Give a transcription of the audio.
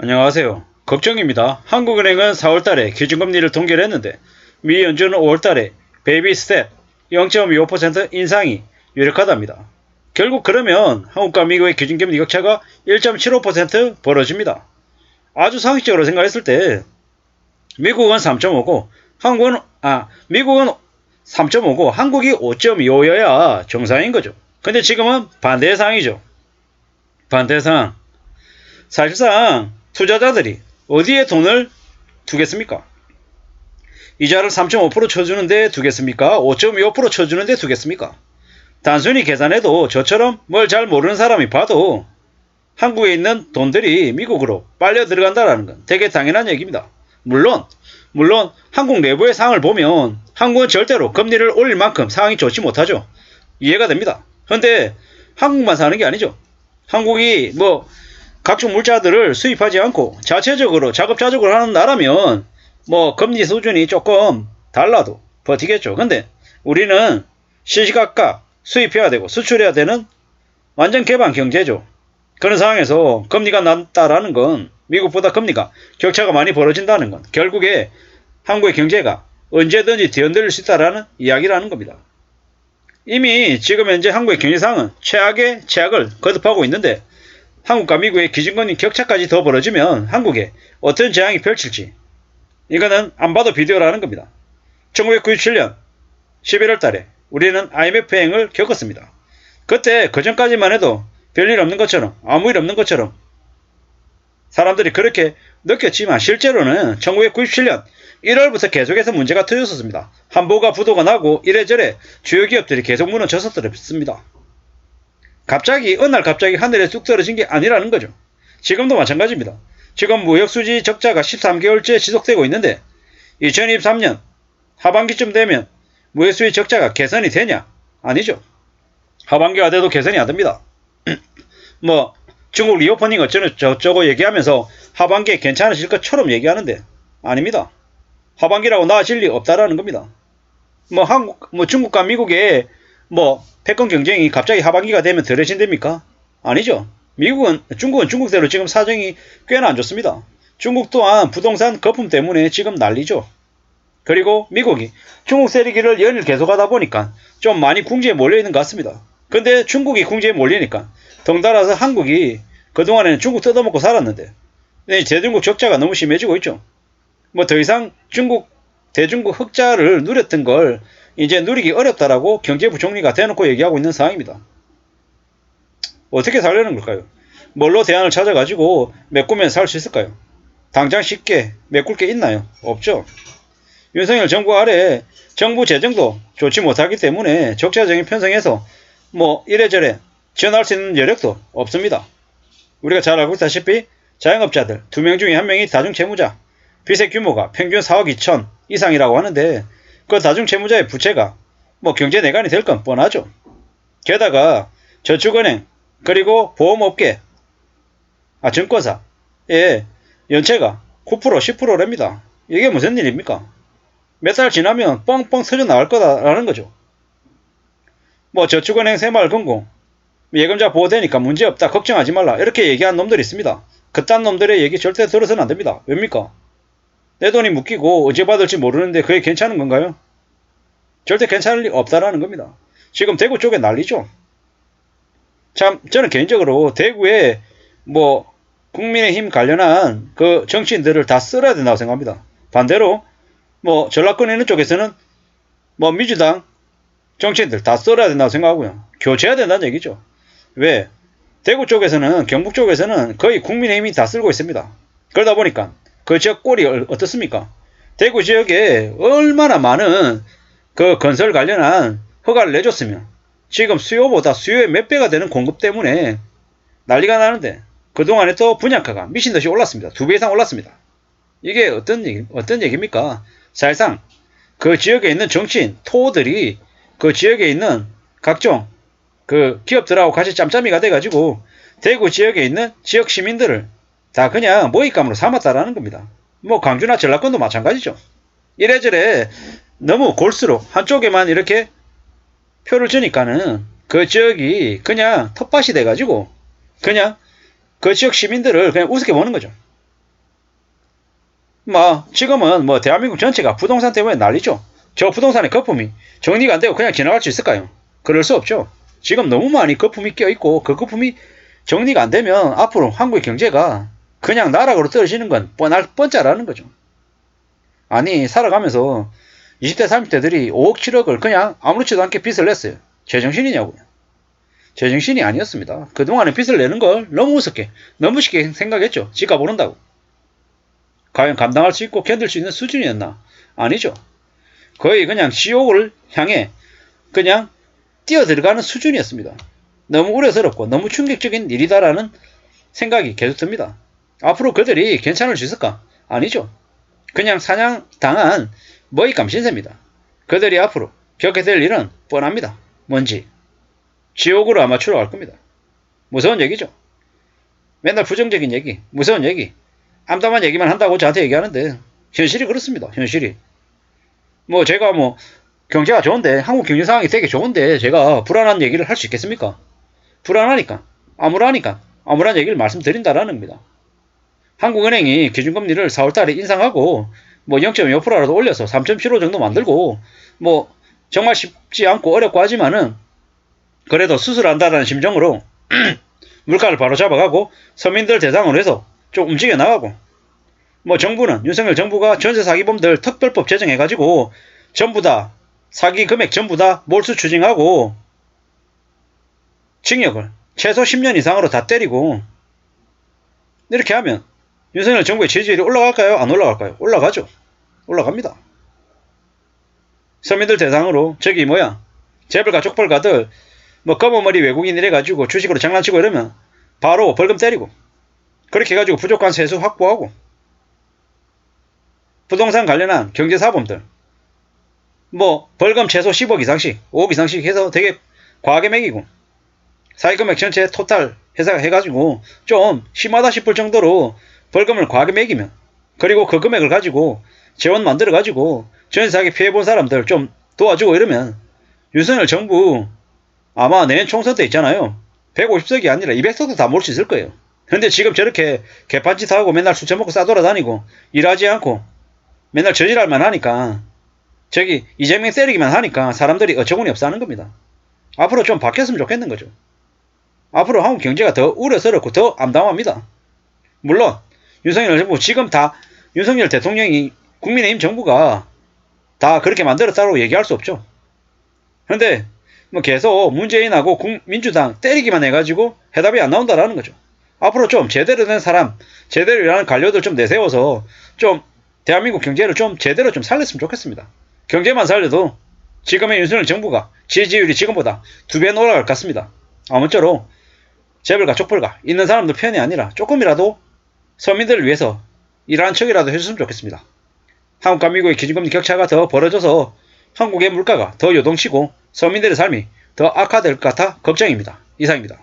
안녕하세요. 걱정입니다. 한국은행은 4월달에 기준금리를 동결했는데 미 연준은 5월달에 베이비 스텝 0.25% 인상이 유력하답니다. 결국 그러면 한국과 미국의 기준금리 격차가 1.75% 벌어집니다. 아주 상식적으로 생각했을 때 미국은 3.5고 미국은 3.5고 한국이 5.25여야 정상인 거죠. 근데 지금은 반대의 상황이죠. 반대 상황. 사실상 투자자들이 어디에 돈을 두겠습니까? 이자를 3.5% 쳐주는데 두겠습니까? 5.25% 쳐주는데 두겠습니까? 단순히 계산해도 저처럼 뭘 잘 모르는 사람이 봐도 한국에 있는 돈들이 미국으로 빨려 들어간다는 건 되게 당연한 얘기입니다. 물론 한국 내부의 상황을 보면 한국은 절대로 금리를 올릴 만큼 상황이 좋지 못하죠. 이해가 됩니다. 그런데 한국만 사는 게 아니죠. 한국이 각종 물자들을 수입하지 않고 자체적으로 자급자족을 하는 나라면 금리 수준이 조금 달라도 버티겠죠. 근데 우리는 시시각각 수입해야 되고 수출해야 되는 완전 개방 경제죠. 그런 상황에서 금리가 낮다라는 건 미국보다 금리가 격차가 많이 벌어진다는 건 결국에 한국의 경제가 언제든지 뒤흔들릴 수 있다라는 이야기라는 겁니다. 이미 지금 현재 한국의 경제 상황은 최악의 최악을 거듭하고 있는데 한국과 미국의 기준금리 격차까지 더 벌어지면 한국에 어떤 재앙이 펼칠지 이거는 안 봐도 비디오라는 겁니다. 1997년 11월 달에 우리는 IMF 행을 겪었습니다. 그때 그전까지만 해도 별일 없는 것처럼 아무 일 없는 것처럼 사람들이 그렇게 느꼈지만 실제로는 1997년 1월부터 계속해서 문제가 터졌었습니다. 한보가 부도가 나고 이래저래 주요 기업들이 계속 무너졌었습니다. 어느 날 갑자기 하늘에 쑥 떨어진 게 아니라는 거죠. 지금도 마찬가지입니다. 지금 무역수지 적자가 13개월째 지속되고 있는데 2023년 하반기쯤 되면 무역수지 적자가 개선이 되냐? 아니죠. 하반기가 돼도 개선이 안 됩니다. 중국 리오퍼닝 어쩌고 얘기하면서 하반기에 괜찮아질 것처럼 얘기하는데 아닙니다. 하반기라고 나아질 리 없다라는 겁니다. 중국과 미국의 패권 경쟁이 갑자기 하반기가 되면 덜해진답니까? 아니죠. 중국은 중국대로 지금 사정이 꽤나 안 좋습니다. 중국 또한 부동산 거품 때문에 지금 난리죠. 그리고 미국이 중국 세리기를 연일 계속하다 보니까 좀 많이 궁지에 몰려있는 것 같습니다. 근데 중국이 궁지에 몰리니까 덩달아서 한국이 그동안에는 중국 뜯어먹고 살았는데 대중국 적자가 너무 심해지고 있죠. 더 이상 대중국 흑자를 누렸던 걸 이제 누리기 어렵다라고 경제부총리가 대놓고 얘기하고 있는 상황입니다. 어떻게 살려는 걸까요? 뭘로 대안을 찾아가지고 메꾸면 살 수 있을까요? 당장 쉽게 메꿀 게 있나요? 없죠. 윤석열 정부 아래 정부 재정도 좋지 못하기 때문에 적자적인 편성해서 이래저래 지원할 수 있는 여력도 없습니다. 우리가 잘 알고 있다시피 자영업자들 2명 중에 1명이 다중채무자, 빚의 규모가 평균 4억 2천 이상이라고 하는데 그 다중채무자의 부채가 경제 내관이 될 건 뻔하죠. 게다가 저축은행 그리고 보험업계, 증권사의 연체가 9% 10%랍니다. 이게 무슨 일입니까? 몇 달 지나면 뻥뻥 터져 나갈 거다라는 거죠. 저축은행 새마을금고 예금자 보호되니까 문제없다 걱정하지 말라 이렇게 얘기한 놈들이 있습니다. 그딴 놈들의 얘기 절대 들어서는 안 됩니다. 왜입니까? 내 돈이 묶이고 언제 받을지 모르는데 그게 괜찮은 건가요? 절대 괜찮을 리 없다라는 겁니다. 지금 대구 쪽에 난리죠. 참 저는 개인적으로 대구에 국민의힘 관련한 그 정치인들을 다 쓸어야 된다고 생각합니다. 반대로 전라권에 있는 쪽에서는 민주당 정치인들 다 쓸어야 된다고 생각하고요. 교체해야 된다는 얘기죠. 왜? 대구 쪽에서는 경북 쪽에서는 거의 국민의힘이 다 쓸고 있습니다. 그러다 보니까 그 지역 꼴이 어떻습니까? 대구 지역에 얼마나 많은 그 건설 관련한 허가를 내줬으면 지금 수요보다 수요의 몇 배가 되는 공급 때문에 난리가 나는데 그동안에 또 분양가가 미친듯이 올랐습니다. 2배 이상 올랐습니다. 이게 어떤 얘기입니까? 사실상 그 지역에 있는 정치인, 토호들이 그 지역에 있는 각종 그 기업들하고 같이 짬짬이가 돼가지고 대구 지역에 있는 지역 시민들을 다 그냥 모잇감으로 삼았다라는 겁니다. 광주나 전라권도 마찬가지죠. 이래저래 너무 골수로 한쪽에만 이렇게 표를 주니까는 그 지역이 그냥 텃밭이 돼가지고 그냥 그 지역 시민들을 그냥 우습게 보는 거죠. 지금은 대한민국 전체가 부동산 때문에 난리죠. 저 부동산의 거품이 정리가 안 되고 그냥 지나갈 수 있을까요? 그럴 수 없죠. 지금 너무 많이 거품이 껴있고 그 거품이 정리가 안 되면 앞으로 한국의 경제가 그냥 나락으로 떨어지는 건 뻔할 뻔짜라는 거죠. 아니 살아가면서 20대 30대들이 5억 7억을 그냥 아무렇지도 않게 빚을 냈어요. 제정신이냐고요. 제정신이 아니었습니다. 그동안에 빚을 내는 걸 너무 우습게 너무 쉽게 생각했죠. 지가 모른다고. 과연 감당할 수 있고 견딜 수 있는 수준이었나? 아니죠. 거의 그냥 지옥을 향해 그냥 뛰어들어가는 수준이었습니다. 너무 우려스럽고 너무 충격적인 일이다라는 생각이 계속 듭니다. 앞으로 그들이 괜찮을 수 있을까? 아니죠. 그냥 사냥당한 먹잇감 신세입니다. 그들이 앞으로 겪게 될 일은 뻔합니다. 뭔지. 지옥으로 아마 추락할 겁니다. 무서운 얘기죠. 맨날 부정적인 얘기, 무서운 얘기, 암담한 얘기만 한다고 저한테 얘기하는데 현실이 그렇습니다. 현실이. 제가 경제가 좋은데 한국 경제 상황이 되게 좋은데 제가 불안한 얘기를 할 수 있겠습니까? 불안하니까 암울한 얘기를 말씀드린다라는 겁니다. 한국은행이 기준금리를 4월달에 인상하고 0.5%라도 올려서 3.75 정도 만들고 정말 쉽지 않고 어렵고 하지만은 그래도 수술한다라는 심정으로 물가를 바로 잡아가고 서민들 대상으로 해서 좀 움직여 나가고 정부는 윤석열 정부가 전세 사기범들 특별법 제정해가지고 전부 다 사기 금액 전부 다 몰수 추징하고 징역을 최소 10년 이상으로 다 때리고 이렇게 하면 윤석열 정부의 지지율이 올라갈까요? 안 올라갈까요? 올라가죠. 올라갑니다. 서민들 대상으로 재벌가 족벌가들 검은머리 외국인 이래가지고 주식으로 장난치고 이러면 바로 벌금 때리고 그렇게 해가지고 부족한 세수 확보하고 부동산 관련한 경제사범들 벌금 최소 10억 이상씩 5억 이상씩 해서 되게 과하게 매기고 사기금액 전체 토탈 해가지고 좀 심하다 싶을 정도로 벌금을 과하게 매기면 그리고 그 금액을 가지고 재원 만들어가지고 전세사기 피해본 사람들 좀 도와주고 이러면 윤석열 정부 아마 내년 총선 때 있잖아요. 150석이 아니라 200석도 다 몰 수 있을 거예요. 근데 지금 저렇게 개판짓 하고 맨날 술 처먹고 싸돌아다니고 일하지 않고 맨날 저질할만 하니까 이재명 때리기만 하니까 사람들이 어처구니 없어 하는 겁니다. 앞으로 좀 바뀌었으면 좋겠는 거죠. 앞으로 한국 경제가 더 우려스럽고 더 암담합니다. 물론 윤석열 정부 지금 다 윤석열 대통령이 국민의힘 정부가 다 그렇게 만들었다고 얘기할 수 없죠. 그런데 계속 문재인하고 민주당 때리기만 해가지고 해답이 안 나온다라는 거죠. 앞으로 좀 제대로 된 사람, 제대로 일하는 관료들 좀 내세워서 좀 대한민국 경제를 좀 제대로 좀 살렸으면 좋겠습니다. 경제만 살려도 지금의 윤석열 정부가 지지율이 지금보다 2배는 올라갈 것 같습니다. 아무쪼록 재벌가 족벌가 있는 사람들 편이 아니라 조금이라도 서민들을 위해서 일하는 척이라도 해줬으면 좋겠습니다. 한국과 미국의 기준금리 격차가 더 벌어져서 한국의 물가가 더 요동치고 서민들의 삶이 더 악화될 것 같아 걱정입니다. 이상입니다.